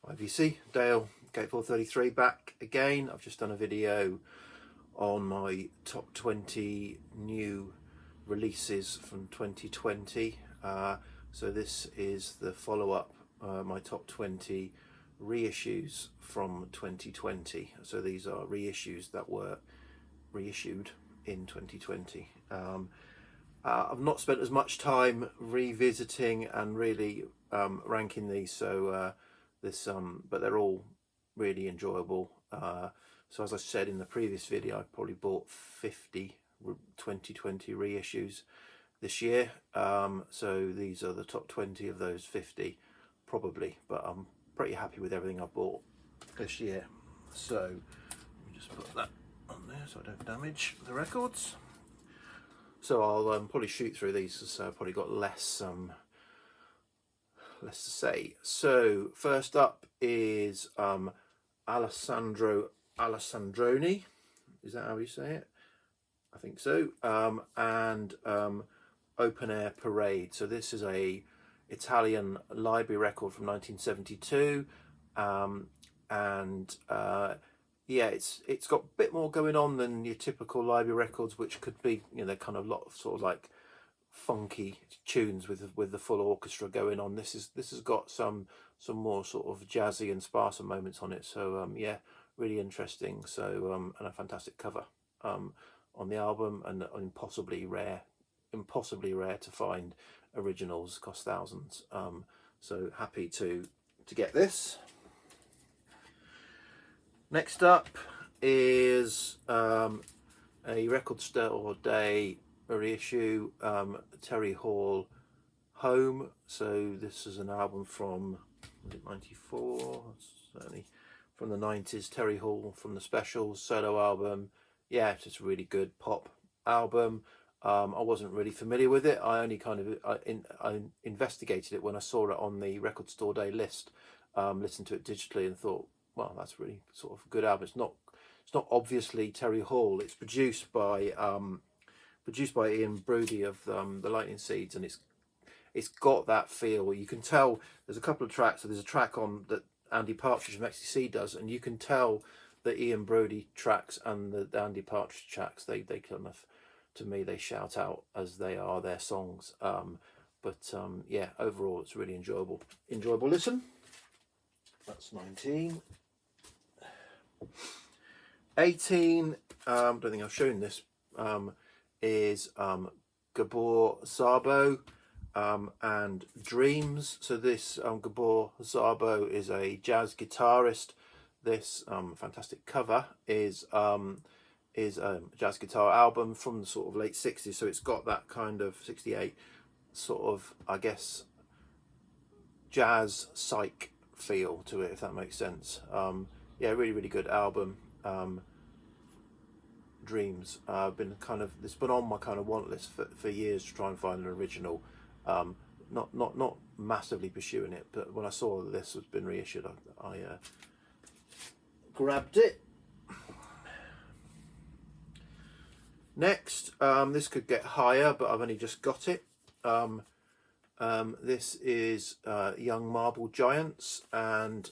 IVC, Dale, Gate 433 back again. I've just done a video on my top 20 new releases from 2020. So this is the follow-up, my top 20 reissues from 2020. So these are reissues that were reissued in 2020. I've not spent as much time revisiting and really ranking these, so but they're all really enjoyable. So as I said in the previous video, I probably bought 50 2020 reissues this year. So these are the top 20 of those 50 probably, but I'm pretty happy with everything I bought this year. So let me just put that on there so I don't damage the records. So I'll probably shoot through these, so I've probably got less to say. So first up is Alessandroni. Is that how you say it? I think so. And Open Air Parade. So this is a Italian library record from 1972, yeah, it's got a bit more going on than your typical library records, which could be, you know, kind of lot of sort of like funky tunes with the full orchestra going on. This has got some more sort of jazzy and sparser moments on it. So yeah, really interesting. So and a fantastic cover on the album, and impossibly rare to find originals, cost thousands. So happy to get this. Next up is a Record Store Day reissue, Terry Hall Home. So this is an album from, was it 94? Certainly from the 90s. Terry Hall from the Specials solo album. Yeah, it's just a really good pop album. I wasn't really familiar with it. I only kind of I investigated it when I saw it on the Record Store Day list. Listened to it digitally and thought, well, that's really sort of a good album. It's not obviously Terry Hall. It's produced by Ian Broody of the Lightning Seeds, and it's got that feel. You can tell there's a couple of tracks. So there's a track on that Andy Partridge from XTC does, and you can tell the Ian Broody tracks and the Andy Partridge tracks, they kind of, to me, they shout out as they are their songs. Yeah, overall it's really enjoyable listen. That's 19. 18, don't think I've shown this, is Gabriel Saba and Dreams. So this Gabriel Saba is a jazz guitarist. This fantastic cover is a jazz guitar album from the sort of late 60s. So it's got that kind of 68 sort of, I guess, jazz psych feel to it, if that makes sense. Yeah, really good album. Dreams. It's been on my kind of want list for years to try and find an original. Not massively pursuing it, but when I saw that this has been reissued, I grabbed it. Next, this could get higher, but I've only just got it. This is Young Marble Giants and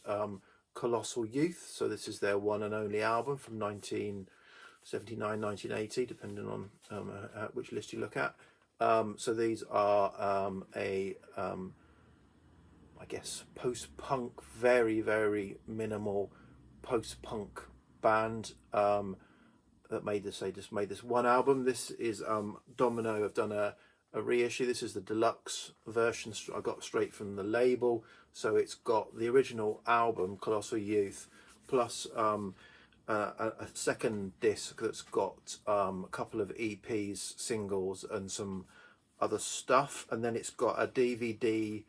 Colossal Youth. So this is their one and only album from 1979, 1980, depending on which list you look at. So these are I guess post-punk, very minimal post-punk band that made this. They just made this one album. This is Domino have done a reissue. This is the deluxe version I got straight from the label. So it's got the original album, Colossal Youth, plus a second disc that's got a couple of EPs, singles, and some other stuff. And then it's got a DVD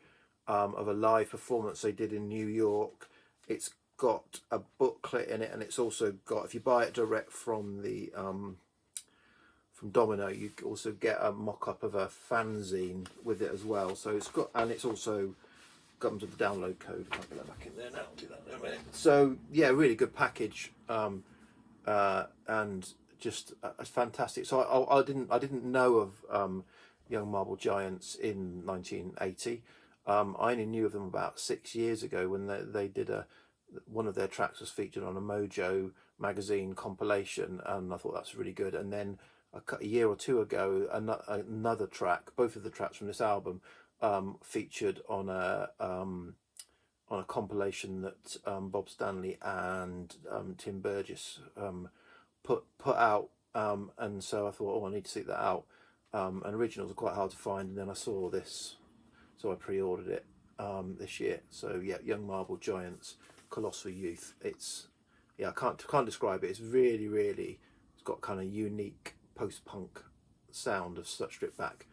of a live performance they did in New York. It's got a booklet in it, and it's also got, if you buy it direct from the from Domino, you also get a mock-up of a fanzine with it as well. So it's got, and it's also got to the download code. I'll go back in there now. I'll do that in a minute. So yeah, really good package, and just fantastic. So I didn't know of Young Marble Giants in 1980. I only knew of them about 6 years ago when they did one of their tracks was featured on a Mojo magazine compilation, and I thought that's really good. And then a year or two ago, another track, both of the tracks from this album, featured on a compilation that Bob Stanley and Tim Burgess put out, and so I thought, oh, I need to seek that out. And originals are quite hard to find, and then I saw this, so I pre-ordered it this year. So yeah, Young Marble Giants, Colossal Youth. It's, yeah, I can't describe it. It's really, really, it's got kind of unique post-punk sound of such stripped back.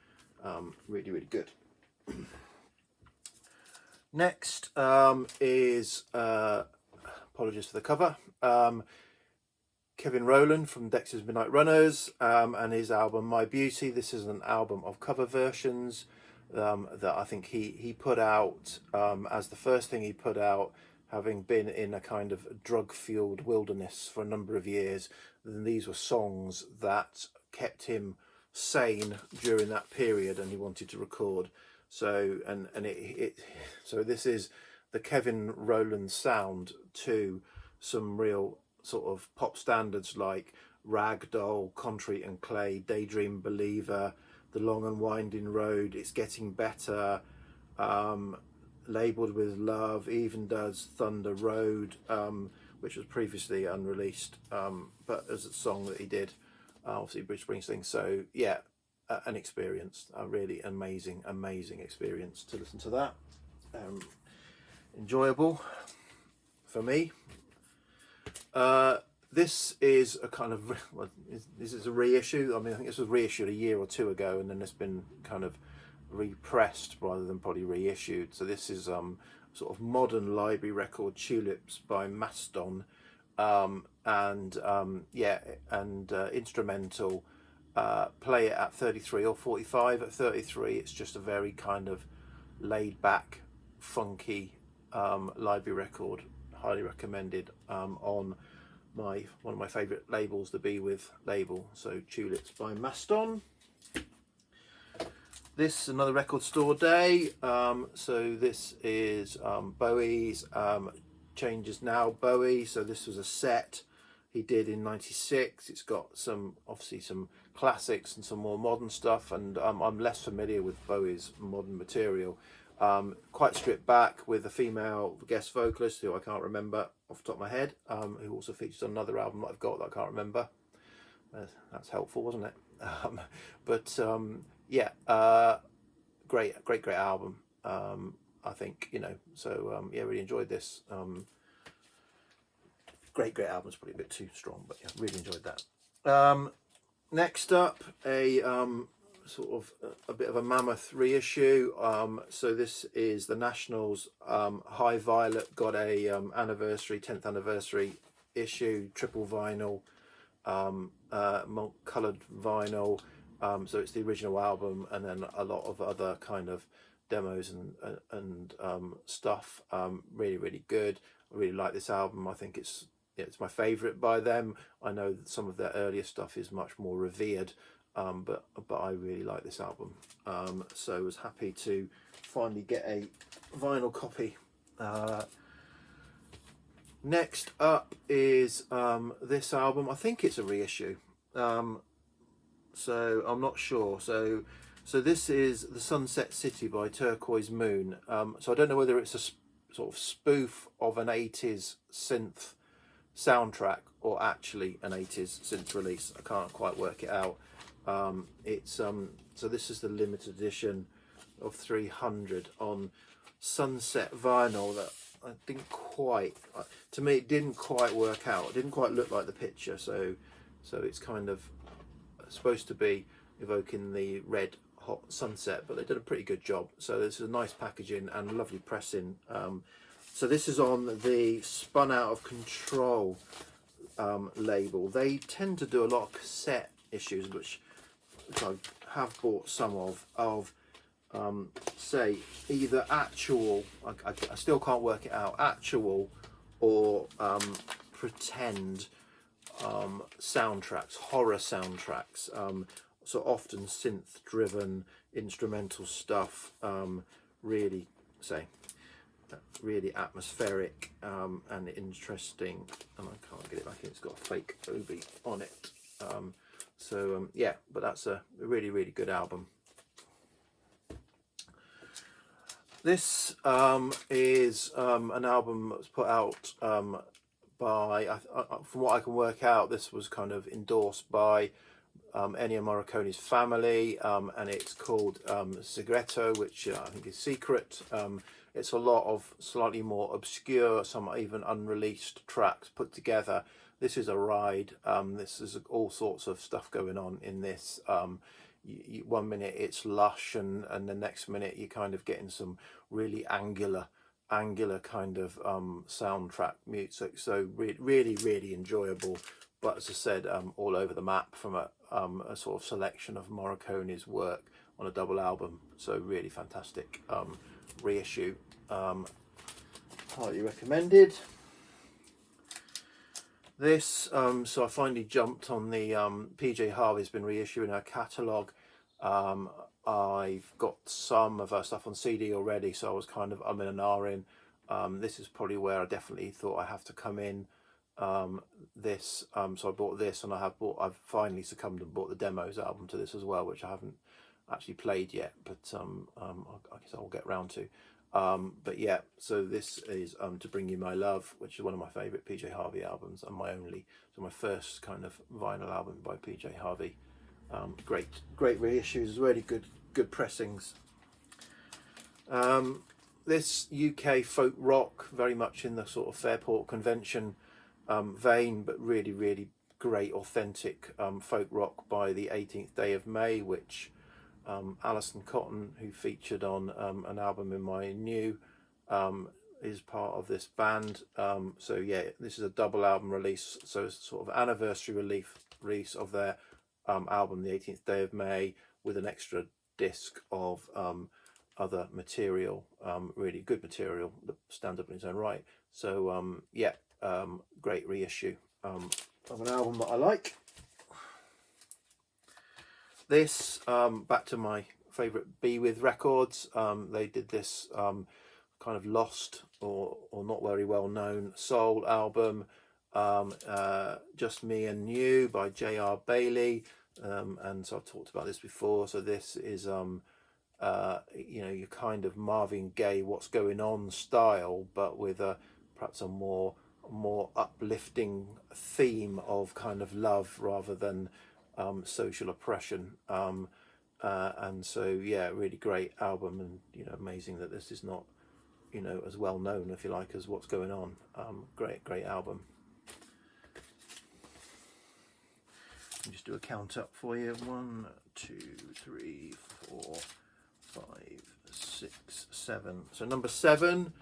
Really, really good. Next is apologies for the cover. Kevin Rowland from Dexter's Midnight Runners and his album My Beauty. This is an album of cover versions that I think he put out as the first thing he put out, having been in a kind of drug-fueled wilderness for a number of years. And these were songs that kept him sane during that period, and he wanted to record. So so this is the Kevin Rowland sound to some real sort of pop standards like Ragdoll, Concrete and Clay, Daydream Believer, The Long and Winding Road, It's Getting Better, Labeled with Love, Even Does Thunder Road, which was previously unreleased, but as a song that he did, obviously Bruce Springsteen. So yeah, an experience, a really amazing experience to listen to that. Enjoyable for me. This is a kind of, well, this is a reissue. I mean, I think this was reissued a year or two ago, and then it's been kind of repressed rather than probably reissued. So this is sort of modern library record, Tulips by Maston, instrumental. Play it at 33 or 45. At 33, it's just a very kind of laid back, funky library record. Highly recommended on one of my favourite labels, the Be With label. So Tulips by Maston. This another record store day. So this is Bowie's Changes Now Bowie. So this was a set he did in '96. It's got obviously some classics and some more modern stuff, and I'm less familiar with Bowie's modern material. Quite stripped back, with a female guest vocalist who I can't remember off the top of my head, who also features on another album that I've got that I can't remember. That's helpful, wasn't it? Great album. I think, so yeah, really enjoyed this. Great album is probably a bit too strong, but yeah, really enjoyed that. Next up, a sort of a bit of a mammoth reissue. So this is the Nationals. High Violet got a 10th anniversary issue, triple vinyl, coloured vinyl. So it's the original album, and then a lot of other kind of demos and stuff. Really good. I really like this album. I think it's my favourite by them. I know that some of their earlier stuff is much more revered, but I really like this album. So I was happy to finally get a vinyl copy. Next up is this album. I think it's a reissue. So I'm not sure. So this is The Sunset City by Turquoise Moon. So I don't know whether it's a sort of spoof of an 80s synth soundtrack or actually an 80s synth release. I can't quite work it out. So this is the limited edition of 300 on sunset vinyl that I didn't quite, to me it didn't quite work out. It didn't quite look like the picture, so it's kind of supposed to be evoking the red hot sunset, but they did a pretty good job. So this is a nice packaging and lovely pressing. So this is on the Spun Out of Control label. They tend to do a lot of cassette issues, which I have bought some of say either actual, I still can't work it out, actual or pretend soundtracks, horror soundtracks. So often synth driven instrumental stuff, really say, really atmospheric and interesting. And I can't get it back in, it's got a fake obi on it. Yeah, but that's a really, really good album. This is an album that was put out by, from what I can work out, this was kind of endorsed by Ennio Morricone's family, and it's called Segreto, which I think is secret. It's a lot of slightly more obscure, some even unreleased tracks put together. This is a ride. This is all sorts of stuff going on in this. 1 minute it's lush, and the next minute you're kind of getting some really angular kind of soundtrack music. So really, really enjoyable. But as I said, all over the map from a sort of selection of Morricone's work on a double album. So really fantastic reissue. Highly recommended. This, so I finally jumped on the PJ Harvey's been reissuing her catalogue. I've got some of her stuff on CD already, so I was kind of in and ahhing. This is probably where I definitely thought I have to come in. So I bought this, and I've finally succumbed and bought the Demos album to this as well, which I haven't actually played yet, but I guess I'll get round to. But yeah, so this is To Bring You My Love, which is one of my favourite PJ Harvey albums, and my first kind of vinyl album by PJ Harvey. Great reissues, really good pressings. This UK folk rock, very much in the sort of Fairport Convention vein, but really great authentic folk rock by the 18th Day of May, which Alison Cotton, who featured on an album in my new, is part of this band. So yeah, this is a double album release, so it's sort of anniversary release of their album, the 18th Day of May, with an extra disc of other material, really good material that stands up in its own right. So yeah, great reissue of an album that I like. This, back to my favourite Be With records. They did this kind of lost or not very well known soul album, Just Me and You by J.R. Bailey. And so I've talked about this before. So this is, you know, your kind of Marvin Gaye, What's Going On style, but with perhaps a more uplifting theme of kind of love rather than social oppression. And so yeah, really great album, and you know, amazing that this is not, you know, as well known, if you like, as What's Going On. Great album. I'll just do a count up for you. 1, 2, 3, 4, 5, 6, 7. So number 7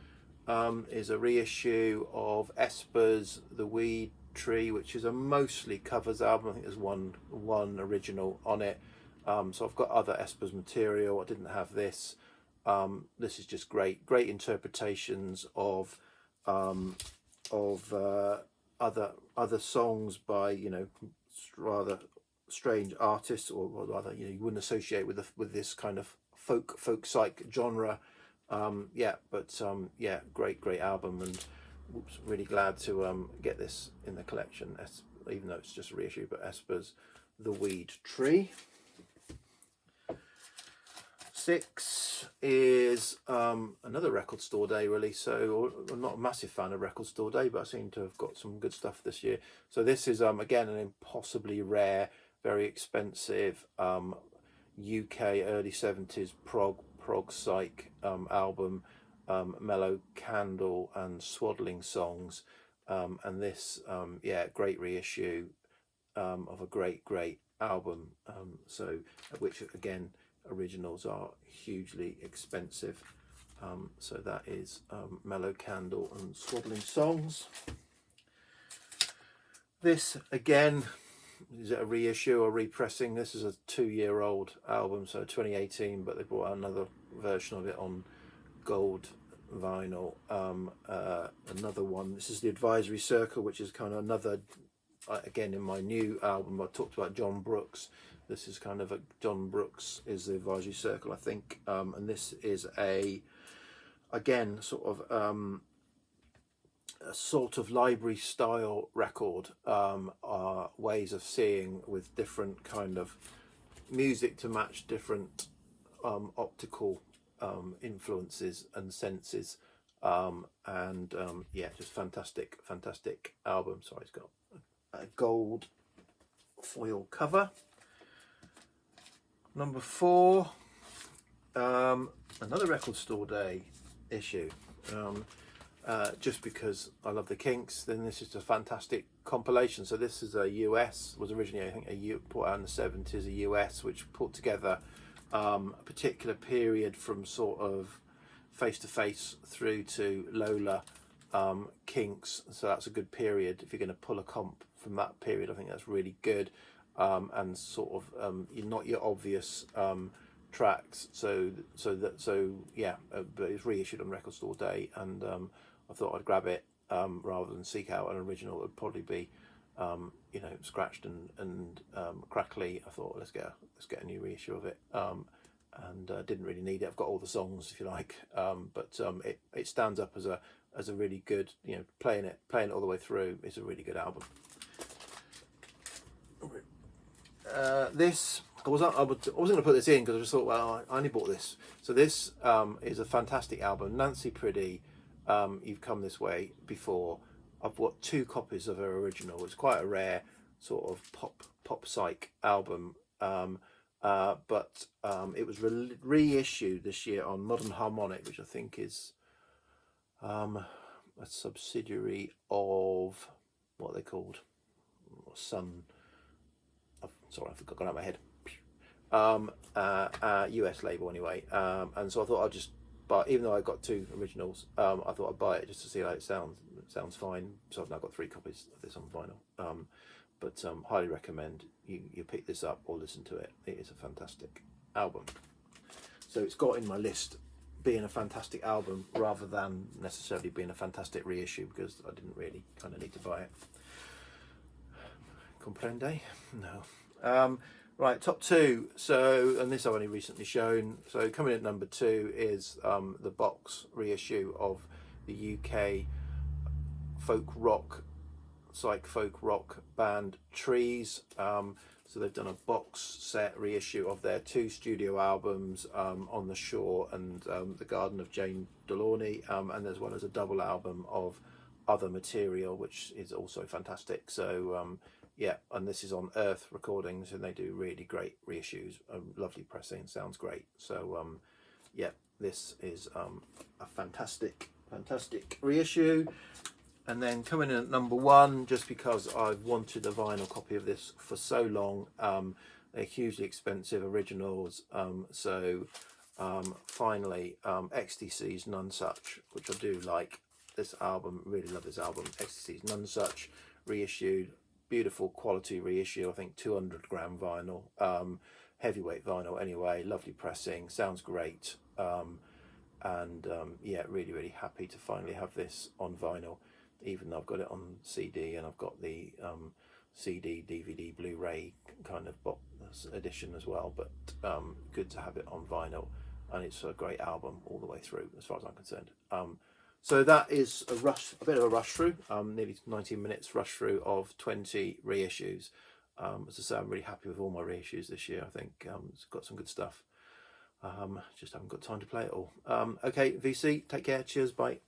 is a reissue of Esper's The Weed Tree, which is a mostly covers album. I think there's one original on it. So I've got other Esper's material. I didn't have this. This is just great interpretations of other songs by, you know, rather strange artists, or rather, you know, you wouldn't associate with this kind of folk psych genre. Yeah, but yeah, great album, and really glad to get this in the collection, even though it's just a reissue. But Esper's The Weed Tree. 6 is another Record Store Day release. So I'm not a massive fan of Record Store Day, but I seem to have got some good stuff this year. So this is again an impossibly rare, very expensive UK early 70s prog psych album, Mellow Candle and Swaddling Songs, and this yeah, great reissue of a great album, so which again, originals are hugely expensive. So that is Mellow Candle and Swaddling Songs. This again, is it a reissue or repressing? This is a 2-year-old album, so 2018, but they brought out another version of it on gold vinyl. Another one, this is The Advisory Circle, which is kind of another, again in my new album I talked about John Brooks. This is kind of John Brooks is The Advisory Circle, I think, and this is a again, sort of a sort of library style record, ways of seeing with different kind of music to match different optical influences and senses, yeah, just fantastic album. Sorry, it's got a gold foil cover. Number 4, another Record Store Day issue. Just because I love the Kinks, then this is a fantastic compilation. So this is a US, was originally I think put out in the 70s, a US, which put together a particular period from sort of Face to Face through to Lola, Kinks. So that's a good period if you're going to pull a comp from that period. I think that's really good, and sort of not your obvious tracks. So yeah, but it's reissued on Record Store Day, and I thought I'd grab it rather than seek out an original. It would probably be you know, scratched and crackly. I thought let's get a new reissue of it, and didn't really need it. I've got all the songs if you like, but it stands up as a really good, you know, playing it all the way through. It's a really good album. This I wasn't going to put this in because I just thought, well, I only bought this. So this is a fantastic album. NancyPretty, You've Come This Way before. I've got 2 copies of her original. It's quite a rare sort of pop psych album, but it was reissued this year on Modern Harmonic, which I think is a subsidiary of what are they called? Sun. Sorry, I forgot, got out of my head. US label anyway, and so I thought I'd just buy, even though I got 2 originals, I thought I'd buy it just to see how it sounds. It sounds fine. So I've now got 3 copies of this on vinyl, but highly recommend you pick this up or listen to it. It is a fantastic album. So it's got in my list being a fantastic album rather than necessarily being a fantastic reissue, because I didn't really kind of need to buy it. Comprende? No. Right, top 2. So, and this I've only recently shown. So coming in at number 2 is the box reissue of the UK psych folk rock band Trees. So they've done a box set reissue of their 2 studio albums, On the Shore and The Garden of Jane Delaunay, and as well as a double album of other material, which is also fantastic. So yeah, and this is on Earth Recordings, and they do really great reissues, lovely pressing, sounds great. So yeah, this is a fantastic reissue. And then coming in at number 1, just because I've wanted a vinyl copy of this for so long, they're hugely expensive originals, so finally XTC's None Such, which I do like this album, really love this album. XTC's None Such reissued, beautiful quality reissue, I think 200 gram vinyl, heavyweight vinyl anyway, lovely pressing, sounds great, and yeah, really happy to finally have this on vinyl, even though I've got it on CD and I've got the CD, DVD, Blu-ray kind of box edition as well, but good to have it on vinyl, and it's a great album all the way through as far as I'm concerned. So that is a bit of a rush through, nearly 19 minutes rush through of 20 reissues. As I say, I'm really happy with all my reissues this year. I think it's got some good stuff. Just haven't got time to play it all. Okay, VC, take care, cheers, bye.